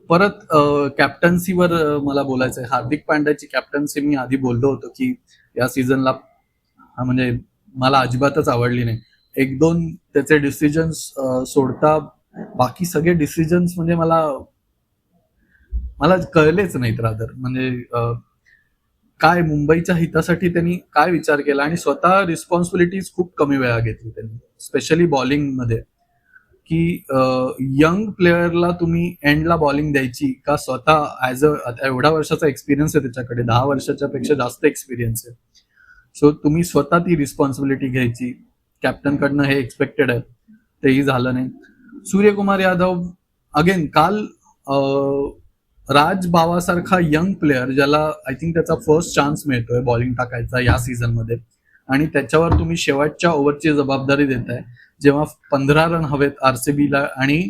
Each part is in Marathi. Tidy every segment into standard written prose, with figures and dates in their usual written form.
परत कॅप्टन्सीवर मला बोलायचं आहे. हार्दिक पांड्याची कॅप्टन्सी मी आधी बोललो होतो की या सीझनला म्हणजे मला अजिबातच आवडली नाही. एक दोन त्याचे डिसिजन्स सोडता बाकी सगळे डिसिजन्स म्हणजे मला मला कळलेच नाहीत रादर. म्हणजे काय मुंबईच्या हितासाठी त्यांनी काय विचार केला आणि स्वतः रिस्पॉन्सिबिलिटीज खूप कमी वेळा घेतली त्यांनी, स्पेशली बॉलिंगमध्ये. की यंग प्लेअरला तुम्ही एंडला बॉलिंग द्यायची का स्वतः ऍज आता एवढ्या वर्षाचा एक्सपिरियन्स आहे त्याच्याकडे, 10 वर्षाच्या पेक्षा जास्त एक्सपिरियन्स आहे. सो तुम्ही स्वतः ती रिस्पॉन्सिबिलिटी घ्यायची. कॅप्टन कडनं हे एक्सपेक्टेड आहे, तेही झालं नाही. सूर्यकुमार यादव अगेन काल राज बावासारखा यंग प्लेअर ज्याला आय थिंक त्याचा फर्स्ट चान्स मिळतोय बॉलिंग टाकायचा या सीझन मध्ये, आणि त्याच्यावर तुम्ही शेवटच्या ओव्हरची जबाबदारी देताय जेव्हा 15 रन हवेत आरसीबीला आणि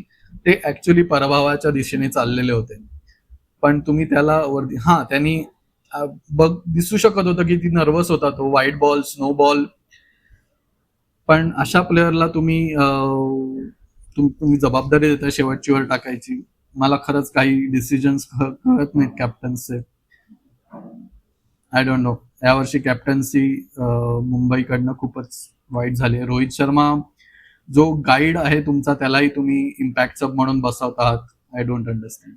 ते ऍक्च्युली पराभवाच्या दिशेने चाललेले होते, पण तुम्ही त्याला वरती त्यांनी बघ दिसू शकत होतं की ती नर्वस होता तो, व्हाईट बॉल स्नो बॉल. पण अशा प्लेअरला तुम्ही जबाबदारी देता शेवटची वर टाकायची. मला खरंच काही डिसिजन्स कळत नाहीत कॅप्टन्सचे. I don't know. यावर्षी कॅप्टन्सी मुंबईकडनं खूपच वाईट झाली. रोहित शर्मा जो गाईड आहे तुमचा त्यालाही तुम्ही इम्पॅक्ट सब म्हणून बसवत आहात. I don't understand.